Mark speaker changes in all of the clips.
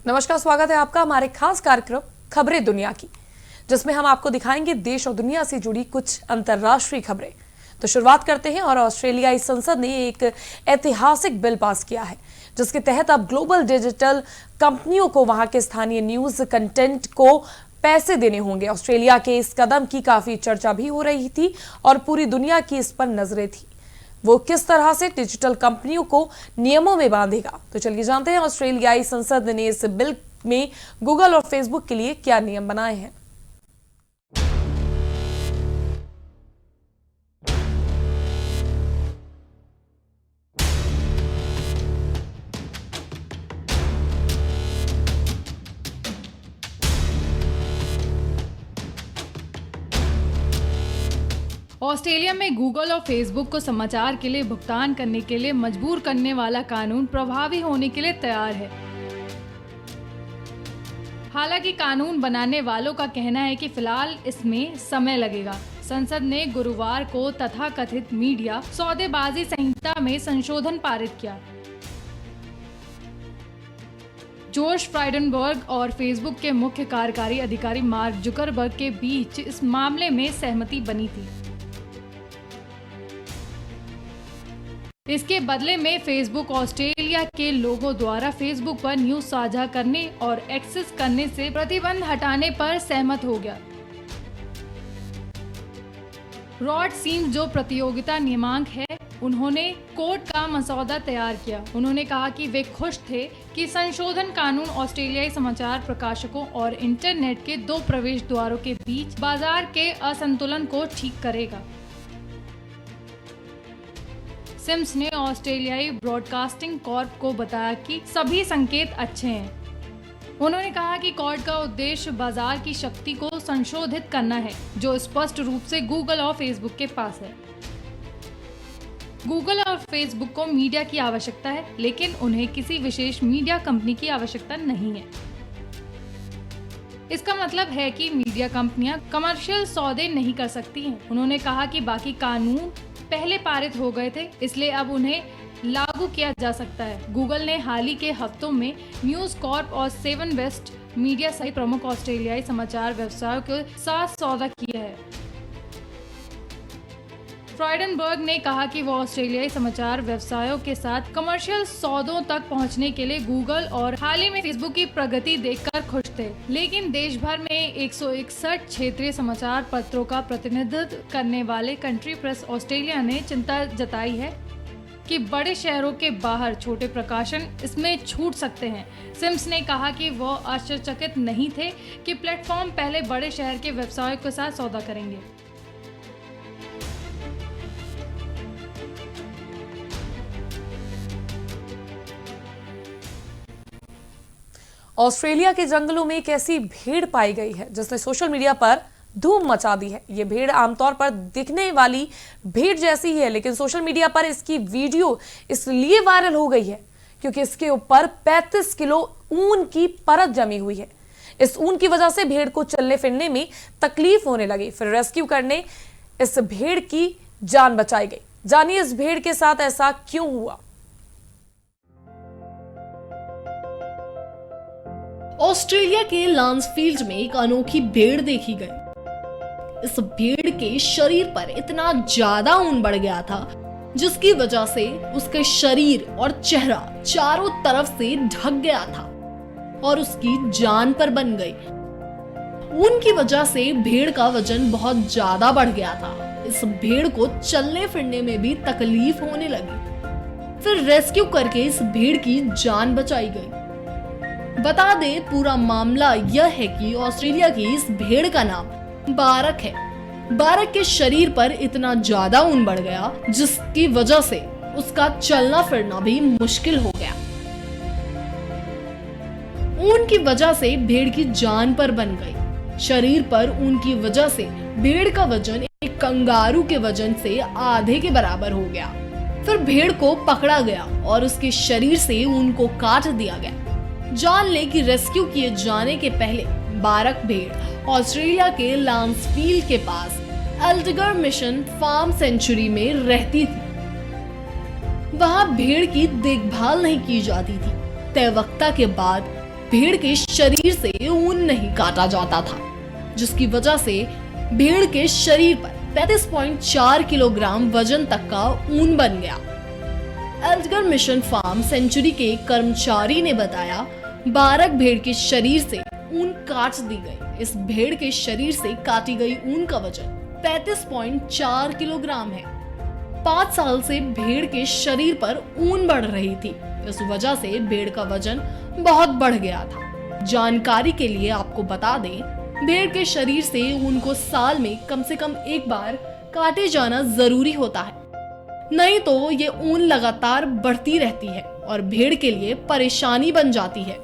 Speaker 1: नमस्कार, स्वागत है आपका हमारे खास कार्यक्रम खबरें दुनिया की, जिसमें हम आपको दिखाएंगे देश और दुनिया से जुड़ी कुछ अंतर्राष्ट्रीय खबरें। तो शुरुआत करते हैं और ऑस्ट्रेलियाई संसद ने एक ऐतिहासिक बिल पास किया है, जिसके तहत अब ग्लोबल डिजिटल कंपनियों को वहां के स्थानीय न्यूज कंटेंट को पैसे देने होंगे। ऑस्ट्रेलिया के इस कदम की काफी चर्चा भी हो रही थी और पूरी दुनिया की इस पर नजरें थी। वो किस तरह से डिजिटल कंपनियों को नियमों में बांधेगा, तो चलिए जानते हैं ऑस्ट्रेलियाई संसद ने इस बिल में गूगल और फेसबुक के लिए क्या नियम बनाए हैं।
Speaker 2: ऑस्ट्रेलिया में गूगल और फेसबुक को समाचार के लिए भुगतान करने के लिए मजबूर करने वाला कानून प्रभावी होने के लिए तैयार है। हालांकि कानून बनाने वालों का कहना है कि फिलहाल इसमें समय लगेगा। संसद ने गुरुवार को तथाकथित मीडिया सौदेबाजी संहिता में संशोधन पारित किया। जॉश फ्राइडनबर्ग और फेसबुक के मुख्य कार्यकारी अधिकारी मार्क जुकरबर्ग के बीच इस मामले में सहमति बनी थी। इसके बदले में फेसबुक ऑस्ट्रेलिया के लोगों द्वारा फेसबुक पर न्यूज साझा करने और एक्सेस करने से प्रतिबंध हटाने पर सहमत हो गया। रॉड सीम्स, जो प्रतियोगिता नियामक है, उन्होंने कोड का मसौदा तैयार किया। उन्होंने कहा कि वे खुश थे कि संशोधन कानून ऑस्ट्रेलियाई समाचार प्रकाशकों और इंटरनेट के दो प्रवेश द्वारों के बीच बाजार के असंतुलन को ठीक करेगा। सिम्स ने ऑस्ट्रेलियाई ब्रॉडकास्टिंग कॉर्प को बताया कि सभी संकेत अच्छे हैं। उन्होंने कहा कि कॉर्प का उद्देश्य बाजार की शक्ति को संशोधित करना है, जो स्पष्ट रूप से गूगल और फेसबुक के पास है। गूगल और फेसबुक को मीडिया की आवश्यकता है, लेकिन उन्हें किसी विशेष मीडिया कंपनी की आवश्यकता नहीं है। इसका मतलब है कि मीडिया कंपनियां कमर्शियल सौदे नहीं कर सकती हैं। उन्होंने कहा कि बाकी कानून पहले पारित हो गए थे, इसलिए अब उन्हें लागू किया जा सकता है। गूगल ने हाल ही के हफ्तों में न्यूज कॉर्प और सेवन वेस्ट मीडिया सहित प्रमुख ऑस्ट्रेलियाई समाचार व्यवसायों के साथ सौदा किया है। फ्राइडनबर्ग ने कहा कि वो ऑस्ट्रेलियाई समाचार व्यवसायों के साथ कमर्शियल सौदों तक पहुंचने के लिए गूगल और हाल ही में फेसबुक की प्रगति देखकर खुश थे, लेकिन देश भर में 161 क्षेत्रीय समाचार पत्रों का प्रतिनिधित्व करने वाले कंट्री प्रेस ऑस्ट्रेलिया ने चिंता जताई है कि बड़े शहरों के बाहर छोटे प्रकाशन इसमें छूट सकते हैं। सिम्स ने कहा कि वो आश्चर्यचकित नहीं थे कि प्लेटफॉर्म पहले बड़े शहर के व्यवसायों के साथ सौदा करेंगे।
Speaker 1: ऑस्ट्रेलिया के जंगलों में एक ऐसी भीड़ पाई गई है जिसने सोशल मीडिया पर धूम मचा दी है। ये भीड़ आमतौर पर दिखने वाली भीड़ जैसी ही है, लेकिन सोशल मीडिया पर इसकी वीडियो इसलिए वायरल हो गई है क्योंकि इसके ऊपर 35 किलो ऊन की परत जमी हुई है। इस ऊन की वजह से भेड़ को चलने फिरने में तकलीफ होने लगी। फिर रेस्क्यू करने इस भेड़ की जान बचाई गई। जानिए इस भेड़ के साथ ऐसा क्यों हुआ।
Speaker 3: ऑस्ट्रेलिया के लांसफील्ड में एक अनोखी भेड़ देखी गई। इस भेड़ के शरीर पर इतना ज्यादा ऊन बढ़ गया था, जिसकी वजह से उसके शरीर और चेहरा चारों तरफ से ढक गया था और उसकी जान पर बन गई। ऊन की वजह से भेड़ का वजन बहुत ज्यादा बढ़ गया था। इस भेड़ को चलने फिरने में भी तकलीफ होने लगी। फिर रेस्क्यू करके इस भेड़ की जान बचाई गई। बता दे, पूरा मामला यह है कि ऑस्ट्रेलिया की इस भेड़ का नाम बारक है। बारक के शरीर पर इतना ज्यादा ऊन बढ़ गया जिसकी वजह से उसका चलना फिरना भी मुश्किल हो गया। ऊन की वजह से भेड़ की जान पर बन गई। शरीर पर ऊन की वजह से भेड़ का वजन एक कंगारू के वजन से आधे के बराबर हो गया। फिर भेड़ को पकड़ा गया और उसके शरीर से ऊन को काट दिया गया। जान ले कि रेस्क्यू किए जाने के पहले बारक भेड़ ऑस्ट्रेलिया के लांसफील्ड के पास एल्डगर मिशन फार्म सेंचुरी में रहती थी। वहां भेड़ की देखभाल नहीं की जाती थी। तय वक्ता के बाद भेड़ के शरीर से ऊन नहीं काटा जाता था, जिसकी वजह से भेड़ के शरीर पर 35.4 किलोग्राम वजन तक का ऊन बन गया। एल्डगर मिशन फार्म सेंचुरी के कर्मचारी ने बताया, 12 भेड़ के शरीर से ऊन काट दी गई। इस भेड़ के शरीर से काटी गई ऊन का वजन 35.4 किलोग्राम है। 5 साल से भेड़ के शरीर पर ऊन बढ़ रही थी, इस वजह से भेड़ का वजन बहुत बढ़ गया था। जानकारी के लिए आपको बता दें, भेड़ के शरीर से ऊन को साल में कम से कम एक बार काटे जाना जरूरी होता है, नहीं तो ये ऊन लगातार बढ़ती रहती है और भेड़ के लिए परेशानी बन जाती है।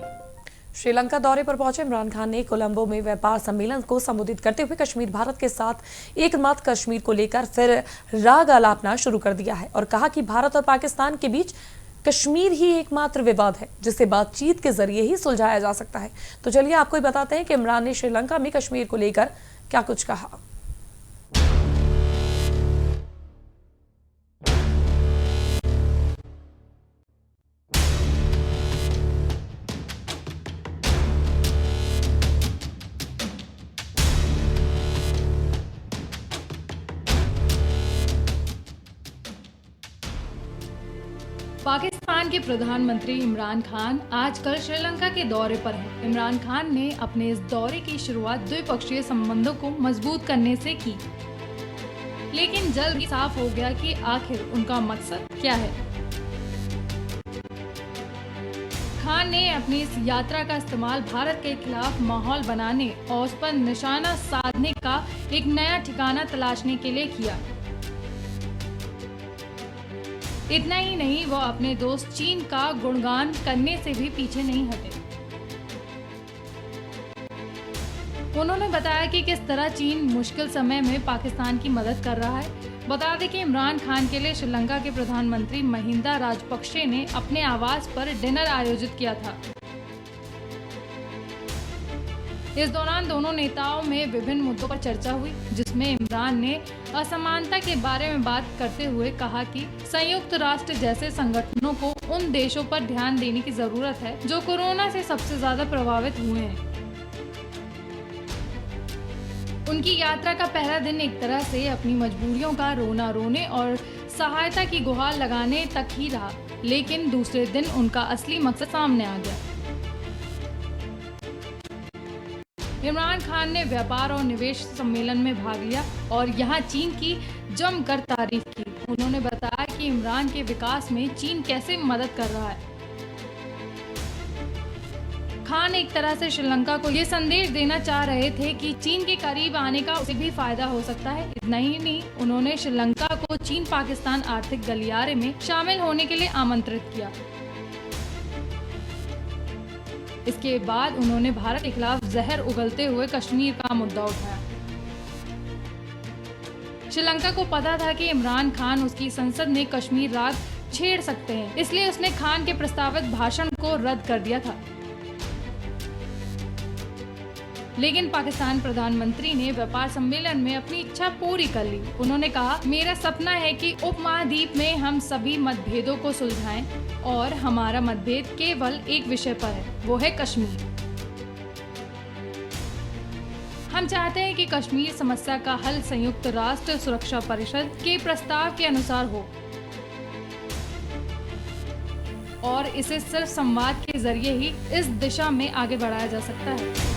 Speaker 1: श्रीलंका दौरे पर पहुंचे इमरान खान ने कोलंबो में व्यापार सम्मेलन को संबोधित करते हुए कश्मीर भारत के साथ एकमात्र कश्मीर को लेकर फिर राग आलापना शुरू कर दिया है और कहा कि भारत और पाकिस्तान के बीच कश्मीर ही एकमात्र विवाद है जिसे बातचीत के जरिए ही सुलझाया जा सकता है। तो चलिए आपको बताते हैं कि इमरान ने श्रीलंका में कश्मीर को लेकर क्या कुछ कहा।
Speaker 2: पाकिस्तान के प्रधानमंत्री इमरान खान आजकल श्रीलंका के दौरे पर हैं। इमरान खान ने अपने इस दौरे की शुरुआत द्विपक्षीय संबंधों को मजबूत करने से की, लेकिन जल्द ही साफ हो गया कि आखिर उनका मकसद क्या है। खान ने अपनी इस यात्रा का इस्तेमाल भारत के खिलाफ माहौल बनाने और उस पर निशाना साधने का एक नया ठिकाना तलाशने के लिए किया। इतना ही नहीं, वो अपने दोस्त चीन का गुणगान करने से भी पीछे नहीं हटे। उन्होंने बताया कि किस तरह चीन मुश्किल समय में पाकिस्तान की मदद कर रहा है। बता दें कि इमरान खान के लिए श्रीलंका के प्रधानमंत्री महिंदा राजपक्षे ने अपने आवास पर डिनर आयोजित किया था। इस दौरान दोनों नेताओं में विभिन्न मुद्दों पर चर्चा हुई, जिसमें इमरान ने असमानता के बारे में बात करते हुए कहा कि संयुक्त राष्ट्र जैसे संगठनों को उन देशों पर ध्यान देने की जरूरत है जो कोरोना से सबसे ज्यादा प्रभावित हुए हैं। उनकी यात्रा का पहला दिन एक तरह से अपनी मजबूरियों का रोना रोने और सहायता की गुहार लगाने तक ही रहा, लेकिन दूसरे दिन उनका असली मकसद सामने आ गया। इमरान खान ने व्यापार और निवेश सम्मेलन में भाग लिया और यहां चीन की जमकर तारीफ की। उन्होंने बताया कि इमरान के विकास में चीन कैसे मदद कर रहा है। खान एक तरह से श्रीलंका को ये संदेश देना चाह रहे थे कि चीन के करीब आने का उसे भी फायदा हो सकता है। इतना ही नहीं, उन्होंने श्रीलंका को चीन पाकिस्तान आर्थिक गलियारे में शामिल होने के लिए आमंत्रित किया। इसके बाद उन्होंने भारत के खिलाफ जहर उगलते हुए कश्मीर का मुद्दा उठाया। श्रीलंका को पता था कि इमरान खान उसकी संसद में कश्मीर राग छेड़ सकते हैं, इसलिए उसने खान के प्रस्तावित भाषण को रद्द कर दिया था। लेकिन पाकिस्तान प्रधानमंत्री ने व्यापार सम्मेलन में अपनी इच्छा पूरी कर ली। उन्होंने कहा, मेरा सपना है कि उपमहाद्वीप में हम सभी मतभेदों को सुलझाएं और हमारा मतभेद केवल एक विषय पर है, वो है कश्मीर। हम चाहते हैं कि कश्मीर समस्या का हल संयुक्त राष्ट्र सुरक्षा परिषद के प्रस्ताव के अनुसार हो और इसे सिर्फ संवाद के जरिए ही इस दिशा में आगे बढ़ाया जा सकता है।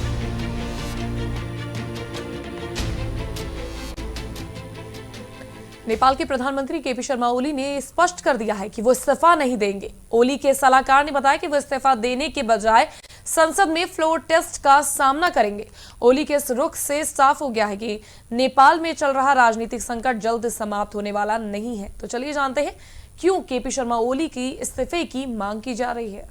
Speaker 1: नेपाल के प्रधानमंत्री केपी शर्मा ओली ने स्पष्ट कर दिया है कि वो इस्तीफा नहीं देंगे। ओली के सलाहकार ने बताया कि वो इस्तीफा देने के बजाय संसद में फ्लोर टेस्ट का सामना करेंगे। ओली के इस रुख से साफ हो गया है कि नेपाल में चल रहा राजनीतिक संकट जल्द समाप्त होने वाला नहीं है। तो चलिए जानते हैं क्यों केपी शर्मा ओली की इस्तीफे की मांग की जा रही है।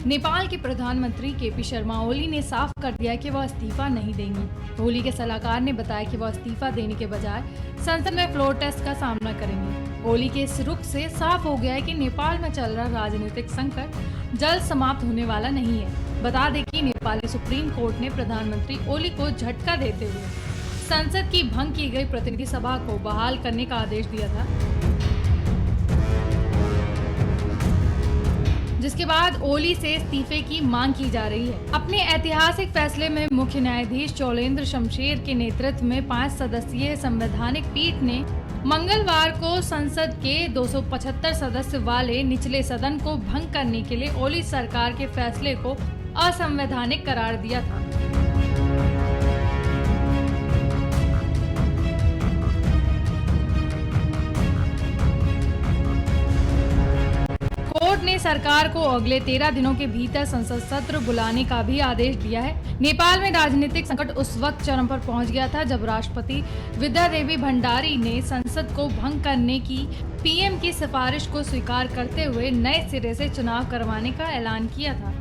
Speaker 2: नेपाल के प्रधानमंत्री केपी शर्मा ओली ने साफ कर दिया कि वह इस्तीफा नहीं देंगे। ओली के सलाहकार ने बताया कि वह इस्तीफा देने के बजाय संसद में फ्लोर टेस्ट का सामना करेंगे। ओली के इस रुख से साफ हो गया है कि नेपाल में चल रहा राजनीतिक संकट जल्द समाप्त होने वाला नहीं है। बता दें कि नेपाली सुप्रीम कोर्ट ने प्रधानमंत्री ओली को झटका देते हुए संसद की भंग की गई प्रतिनिधि सभा को बहाल करने का आदेश दिया था, जिसके बाद ओली से इस्तीफे की मांग की जा रही है। अपने ऐतिहासिक फैसले में मुख्य न्यायाधीश चौलेंद्र शमशेर के नेतृत्व में 5 सदस्यीय संवैधानिक पीठ ने मंगलवार को संसद के 275 सदस्य वाले निचले सदन को भंग करने के लिए ओली सरकार के फैसले को असंवैधानिक करार दिया था। कोर्ट ने सरकार को अगले 13 दिनों के भीतर संसद सत्र बुलाने का भी आदेश दिया है। नेपाल में राजनीतिक संकट उस वक्त चरम पर पहुंच गया था जब राष्ट्रपति विद्यादेवी भंडारी ने संसद को भंग करने की पीएम की सिफारिश को स्वीकार करते हुए नए सिरे से चुनाव करवाने का ऐलान किया था।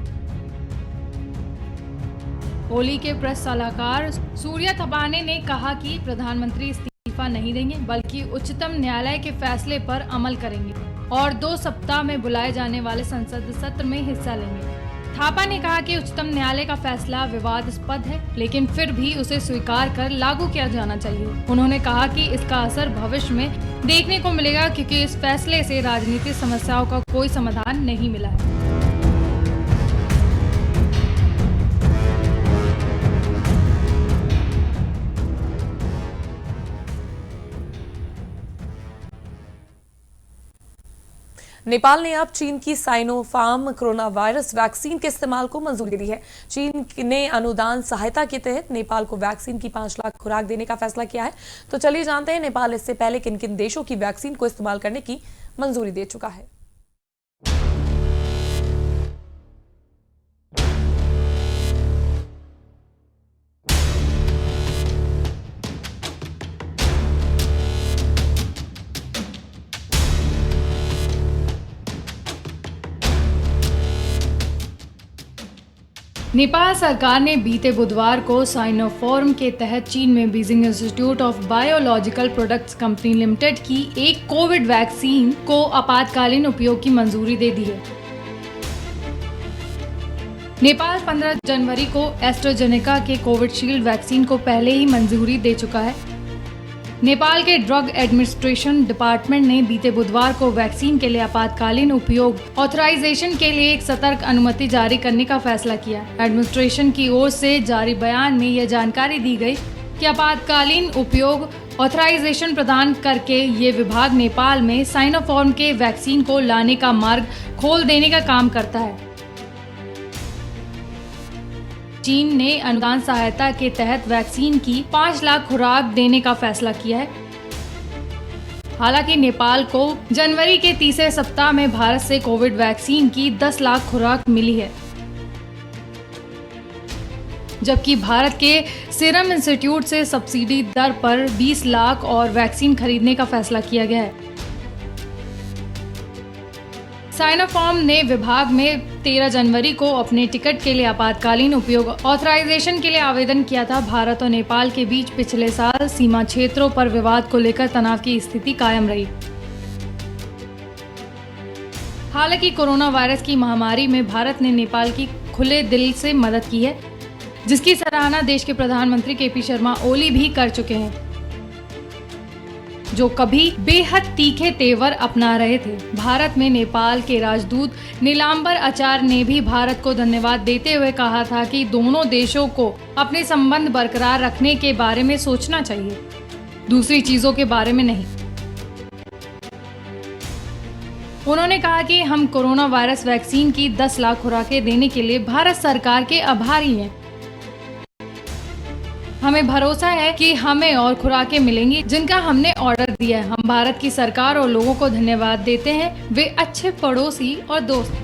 Speaker 2: ओली के प्रेस सलाहकार सूर्या थपाने ने कहा कि प्रधानमंत्री इस्तीफा नहीं देंगे बल्कि उच्चतम न्यायालय के फैसले पर अमल करेंगे और 2 सप्ताह में बुलाए जाने वाले संसद सत्र में हिस्सा लेंगे। थापा ने कहा कि उच्चतम न्यायालय का फैसला विवादास्पद है, लेकिन फिर भी उसे स्वीकार कर लागू किया जाना चाहिए। उन्होंने कहा कि इसका असर भविष्य में देखने को मिलेगा क्योंकि इस फैसले से राजनीतिक समस्याओं का कोई समाधान नहीं मिला है।
Speaker 1: नेपाल ने अब चीन की साइनोफार्म कोरोना वायरस वैक्सीन के इस्तेमाल को मंजूरी दी है। चीन ने अनुदान सहायता के तहत नेपाल को वैक्सीन की 5 लाख खुराक देने का फैसला किया है। तो चलिए जानते हैं नेपाल इससे पहले किन किन देशों की वैक्सीन को इस्तेमाल करने की मंजूरी दे चुका है।
Speaker 2: नेपाल सरकार ने बीते बुधवार को साइनोफार्म के तहत चीन में Beijing institute of biological products company limited की एक कोविड वैक्सीन को आपातकालीन उपयोग की मंजूरी दे दी है। नेपाल 15 जनवरी को एस्ट्राजेनेका के कोविशील्ड वैक्सीन को पहले ही मंजूरी दे चुका है। नेपाल के ड्रग एडमिनिस्ट्रेशन डिपार्टमेंट ने बीते बुधवार को वैक्सीन के लिए आपातकालीन उपयोग ऑथराइजेशन के लिए एक सतर्क अनुमति जारी करने का फैसला किया। एडमिनिस्ट्रेशन की ओर से जारी बयान में यह जानकारी दी गई कि आपातकालीन उपयोग ऑथराइजेशन प्रदान करके ये विभाग नेपाल में साइनोफार्म के वैक्सीन को लाने का मार्ग खोल देने का काम करता है। चीन ने अनुदान सहायता के तहत वैक्सीन की 5 लाख खुराक देने का फैसला किया है। हालांकि नेपाल को जनवरी के तीसरे सप्ताह में भारत से कोविड वैक्सीन की 10 लाख खुराक मिली है, जबकि भारत के सीरम इंस्टीट्यूट से सब्सिडी दर पर 20 लाख और वैक्सीन खरीदने का फैसला किया गया है। साइनोफार्म ने विभाग में 13 जनवरी को अपने टिकट के लिए आपातकालीन उपयोग ऑथराइजेशन के लिए आवेदन किया था। भारत और नेपाल के बीच पिछले साल सीमा क्षेत्रों पर विवाद को लेकर तनाव की स्थिति कायम रही। हालांकि कोरोना वायरस की महामारी में भारत ने नेपाल की खुले दिल से मदद की है, जिसकी सराहना देश के प्रधानमंत्री केपी शर्मा ओली भी कर चुके हैं, जो कभी बेहद तीखे तेवर अपना रहे थे। भारत में नेपाल के राजदूत नीलांबर आचार्य ने भी भारत को धन्यवाद देते हुए कहा था कि दोनों देशों को अपने संबंध बरकरार रखने के बारे में सोचना चाहिए, दूसरी चीजों के बारे में नहीं। उन्होंने कहा कि हम कोरोना वायरस वैक्सीन की 10 लाख खुराकें देने के लिए भारत सरकार के आभारी हैं। हमें भरोसा है कि हमें और खुराकें मिलेंगी जिनका हमने ऑर्डर दिया है। हम भारत की सरकार और लोगों को धन्यवाद देते हैं, वे अच्छे पड़ोसी और दोस्त हैं।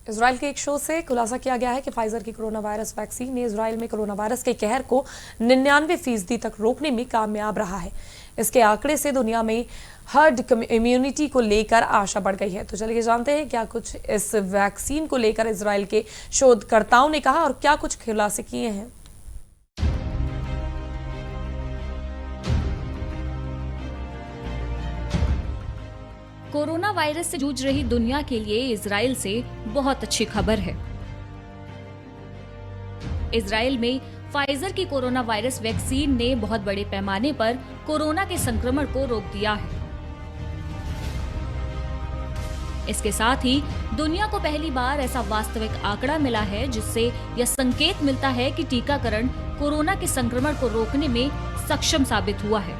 Speaker 1: इजराइल के एक शो से खुलासा किया गया है कि फाइजर की कोरोना वायरस वैक्सीन ने इजराइल में कोरोना वायरस के कहर को 99% तक रोकने में कामयाब रहा है। इसके आंकड़े से दुनिया में हर्ड इम्यूनिटी को लेकर आशा बढ़ गई है। तो चलिए जानते हैं क्या कुछ इस वैक्सीन को लेकर इजराइल के शोधकर्ताओं ने कहा और क्या कुछ खुलासे किए हैं।
Speaker 4: कोरोना वायरस से जूझ रही दुनिया के लिए इजराइल से बहुत अच्छी खबर है। इजराइल में फाइजर की कोरोना वायरस वैक्सीन ने बहुत बड़े पैमाने पर कोरोना के संक्रमण को रोक दिया है। इसके साथ ही दुनिया को पहली बार ऐसा वास्तविक आंकड़ा मिला है जिससे यह संकेत मिलता है कि टीकाकरण कोरोना के संक्रमण को रोकने में सक्षम साबित हुआ है।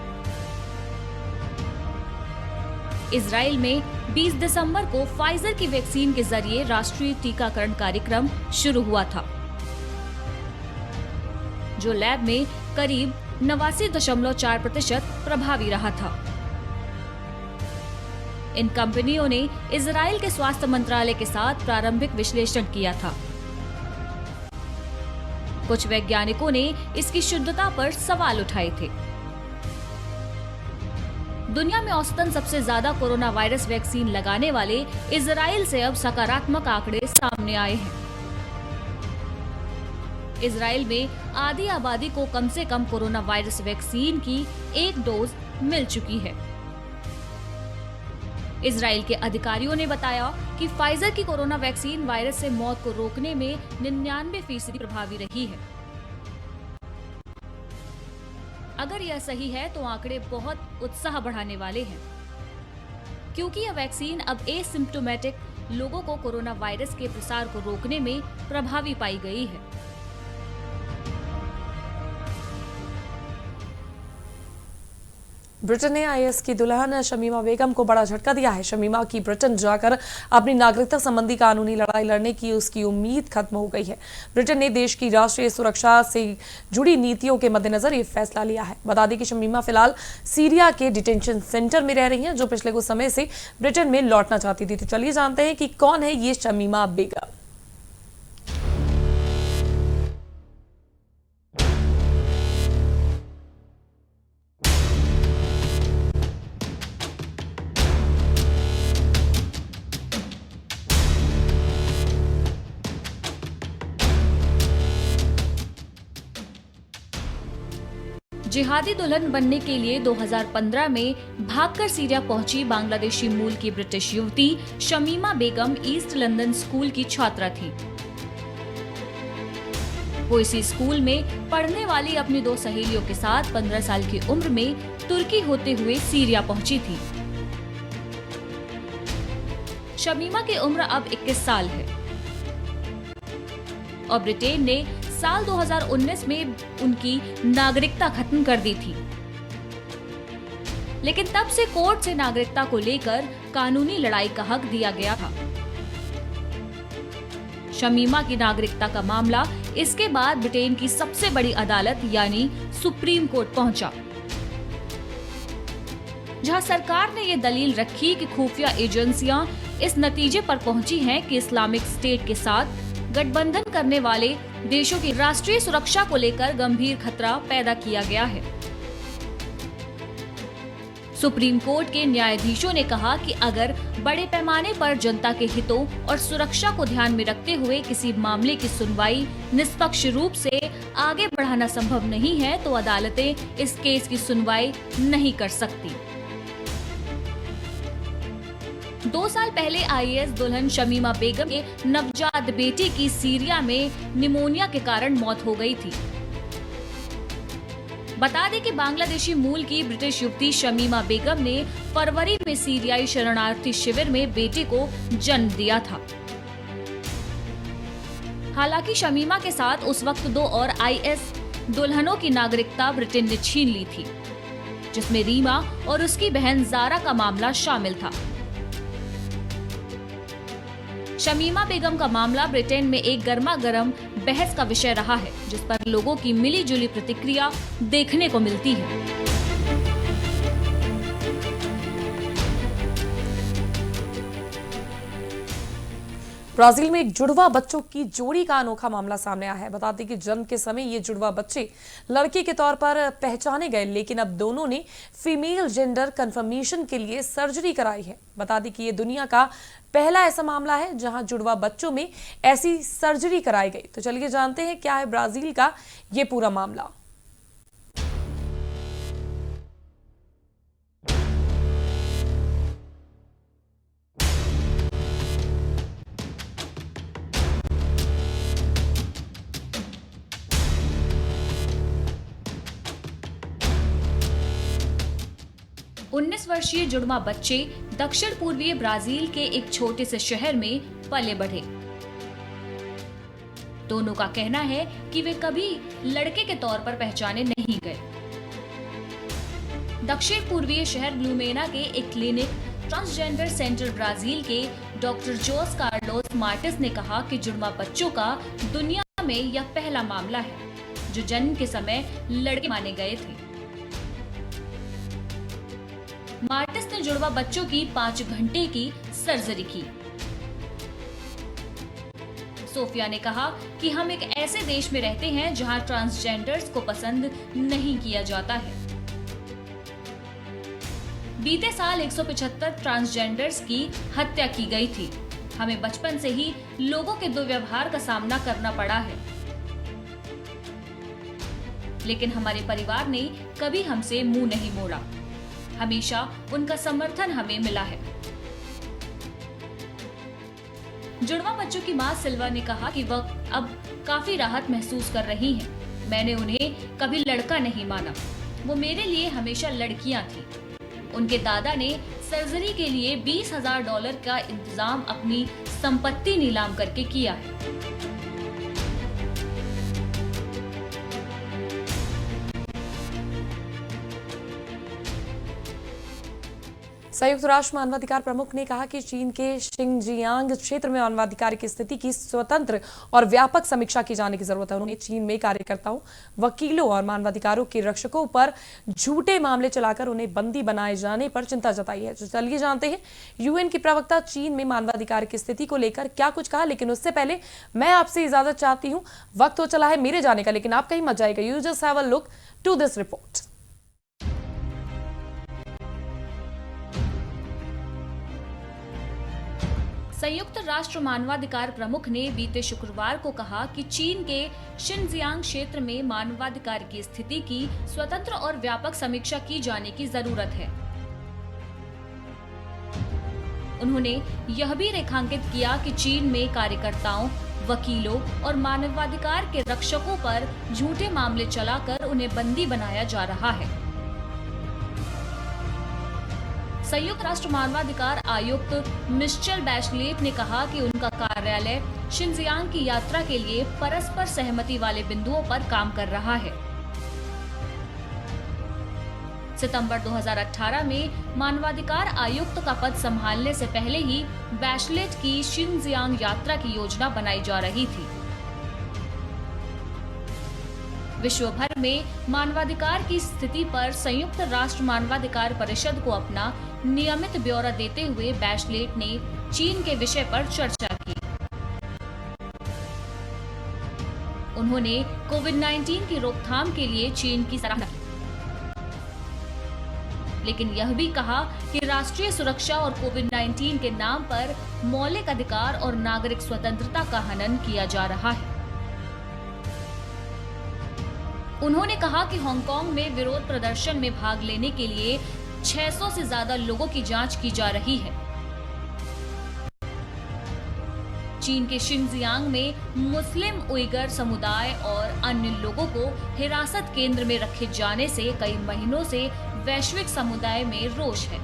Speaker 4: इजराइल में 20 दिसंबर को फाइजर की वैक्सीन के जरिए राष्ट्रीय टीकाकरण कार्यक्रम शुरू हुआ था, जो लैब में करीब 89.4% प्रभावी रहा था। इन कंपनियों ने इजराइल के स्वास्थ्य मंत्रालय के साथ प्रारंभिक विश्लेषण किया था। कुछ वैज्ञानिकों ने इसकी शुद्धता पर सवाल उठाए थे। दुनिया में औसतन सबसे ज्यादा कोरोना वायरस वैक्सीन लगाने वाले इजराइल से अब सकारात्मक आंकड़े सामने आए हैं। इजराइल में आधी आबादी को कम से कम कोरोना वायरस वैक्सीन की 1 डोज मिल चुकी है। इजराइल के अधिकारियों ने बताया कि फाइजर की कोरोना वैक्सीन वायरस से मौत को रोकने में 99% प्रभावी रही है। अगर यह सही है तो आंकड़े बहुत उत्साह बढ़ाने वाले हैं, क्योंकि यह वैक्सीन अब एसिम्प्टोमेटिक लोगों को कोरोना वायरस के प्रसार को रोकने में प्रभावी पाई गई है।
Speaker 1: ब्रिटेन ने आईएस की दुल्हन शमीमा बेगम को बड़ा झटका दिया है। शमीमा की ब्रिटेन जाकर अपनी नागरिकता संबंधी कानूनी लड़ाई लड़ने की उसकी उम्मीद खत्म हो गई है। ब्रिटेन ने देश की राष्ट्रीय सुरक्षा से जुड़ी नीतियों के मद्देनजर ये फैसला लिया है। बता दें कि शमीमा फिलहाल सीरिया के डिटेंशन सेंटर में रह रही हैं, जो पिछले कुछ समय से ब्रिटेन में लौटना चाहती थी। तो चलिए जानते हैं कि कौन है ये शमीमा बेगम।
Speaker 4: जिहादी दुल्हन बनने के लिए 2015 में भागकर सीरिया पहुंची बांग्लादेशी मूल की ब्रिटिश युवती शमीमा बेगम ईस्ट लंदन स्कूल की छात्रा थी। वो इसी स्कूल में पढ़ने वाली अपनी 2 सहेलियों के साथ 15 साल की उम्र में तुर्की होते हुए सीरिया पहुंची थी। शमीमा की उम्र अब 21 साल है और ब्रिटेन ने साल 2019 में उनकी नागरिकता खत्म कर दी थी, लेकिन तब से कोर्ट से नागरिकता को लेकर कानूनी लड़ाई का हक दिया गया था। शमीमा की नागरिकता का मामला इसके बाद ब्रिटेन की सबसे बड़ी अदालत यानी सुप्रीम कोर्ट पहुंचा, जहां सरकार ने यह दलील रखी कि खुफिया एजेंसियां इस नतीजे पर पहुंची हैं कि इस्लामिक स्टेट के साथ गठबंधन करने वाले देशों की राष्ट्रीय सुरक्षा को लेकर गंभीर खतरा पैदा किया गया है। सुप्रीम कोर्ट के न्यायाधीशों ने कहा कि अगर बड़े पैमाने पर जनता के हितों और सुरक्षा को ध्यान में रखते हुए किसी मामले की सुनवाई निष्पक्ष रूप से आगे बढ़ाना संभव नहीं है तो अदालतें इस केस की सुनवाई नहीं कर सकती। 2 साल पहले आईएएस दुल्हन शमीमा बेगम के नवजात बेटी की सीरिया में निमोनिया के कारण मौत हो गई थी। बता दें कि बांग्लादेशी मूल की ब्रिटिश युवती शमीमा बेगम ने फरवरी में सीरियाई शरणार्थी शिविर में बेटे को जन्म दिया था। हालांकि शमीमा के साथ उस वक्त 2 और आईएस दुल्हनों की नागरिकता ब्रिटेन ने छीन ली थी, जिसमें रीमा और उसकी बहन जारा का मामला शामिल था। शमीमा बेगम का मामला ब्रिटेन में एक गर्मागर्म बहस का विषय रहा है, जिस पर लोगों की मिली-जुली प्रतिक्रिया देखने को मिलती है।
Speaker 1: ब्राजील में एक जुड़वा बच्चों की जोड़ी का अनोखा मामला सामने आया है। बता दें कि जन्म के समय ये जुड़वा बच्चे लड़के के तौर पर पहचाने गए, लेकिन अब दोनों ने फीमेल जेंडर कंफर्मेशन के लिए सर्जरी कराई है। बता दें कि ये दुनिया का पहला ऐसा मामला है जहां जुड़वा बच्चों में ऐसी सर्जरी कराई गई। तो चलिए जानते हैं क्या है ब्राजील का ये पूरा मामला।
Speaker 4: 19 वर्षीय जुड़वा बच्चे दक्षिण पूर्वी ब्राजील के एक छोटे से शहर में पले बढ़े। दोनों का कहना है कि वे कभी लड़के के तौर पर पहचाने नहीं गए। दक्षिण पूर्वी शहर ब्लूमेना के एक क्लिनिक ट्रांसजेंडर सेंटर ब्राजील के डॉक्टर जोस कार्लोस मार्टिस ने कहा कि जुड़वा बच्चों का दुनिया में यह पहला मामला है जो जन्म के समय लड़के माने गए थे। मार्टिस ने जुड़वा बच्चों की 5 घंटे की सर्जरी की। सोफिया ने कहा कि हम एक ऐसे देश में रहते हैं जहां ट्रांसजेंडर्स को पसंद नहीं किया जाता है। बीते साल 175 ट्रांसजेंडर्स की हत्या की गई थी। हमें बचपन से ही लोगों के दुर्व्यवहार का सामना करना पड़ा है, लेकिन हमारे परिवार ने कभी हमसे मुंह नहीं मोड़ा। हमेशा उनका समर्थन हमें मिला है। जुड़वा बच्चों की मां सिल्वा ने कहा कि वह अब काफी राहत महसूस कर रही हैं। मैंने उन्हें कभी लड़का नहीं माना, वो मेरे लिए हमेशा लड़कियां थी। उनके दादा ने सर्जरी के लिए $20,000 का इंतजाम अपनी संपत्ति नीलाम करके किया है।
Speaker 1: संयुक्त राष्ट्र मानवाधिकार प्रमुख ने कहा कि चीन के शिंगजियांग क्षेत्र में मानवाधिकार की स्थिति की स्वतंत्र और व्यापक समीक्षा की जाने की जरूरत है। उन्होंने चीन में कार्यकर्ताओं, वकीलों और मानवाधिकारों के रक्षकों पर झूठे मामले चलाकर उन्हें बंदी बनाए जाने पर चिंता जताई है। तो चलिए जानते हैं यूएन की प्रवक्ता चीन में मानवाधिकार की स्थिति को लेकर क्या कुछ कहा। लेकिन उससे पहले मैं आपसे इजाजत चाहती हूँ, वक्त हो चला है मेरे जाने का, लेकिन आप कहीं मत जाएगा। You just have a look to this report.
Speaker 4: संयुक्त राष्ट्र मानवाधिकार प्रमुख ने बीते शुक्रवार को कहा कि चीन के शिनजियांग क्षेत्र में मानवाधिकार की स्थिति की स्वतंत्र और व्यापक समीक्षा की जाने की जरूरत है। उन्होंने यह भी रेखांकित किया कि चीन में कार्यकर्ताओं, वकीलों और मानवाधिकार के रक्षकों पर झूठे मामले चलाकर उन्हें बंदी बनाया जा रहा है। संयुक्त राष्ट्र मानवाधिकार आयुक्त मिशेल बैचलेट ने कहा कि उनका कार्यालय शिनजियांग की यात्रा के लिए परस्पर सहमति वाले बिंदुओं पर काम कर रहा है। सितंबर 2018 में मानवाधिकार आयुक्त का पद संभालने से पहले ही बैचलेट की शिनजियांग यात्रा की योजना बनाई जा रही थी। विश्व भर में मानवाधिकार की स्थिति पर संयुक्त राष्ट्र मानवाधिकार परिषद को अपना नियमित ब्यौरा देते हुए बैचलेट ने चीन के विषय पर चर्चा की। उन्होंने कोविड-19 की रोकथाम के लिए चीन की सराहना की, लेकिन यह भी कहा कि राष्ट्रीय सुरक्षा और कोविड-19 के नाम पर मौलिक अधिकार और नागरिक स्वतंत्रता का हनन किया जा रहा है। उन्होंने कहा कि हांगकांग में विरोध प्रदर्शन में भाग लेने के लिए 600 से ज्यादा लोगों की जांच की जा रही है। चीन के शिनजियांग में मुस्लिम उइगर समुदाय और अन्य लोगों को हिरासत केंद्र में रखे जाने से कई महीनों से वैश्विक समुदाय में रोष है,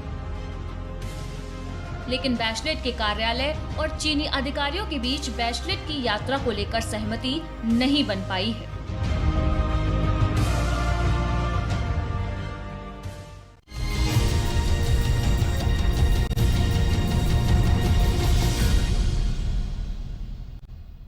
Speaker 4: लेकिन बैचलेट के कार्यालय और चीनी अधिकारियों के बीच बैचलेट की यात्रा को लेकर सहमति नहीं बन पाई है।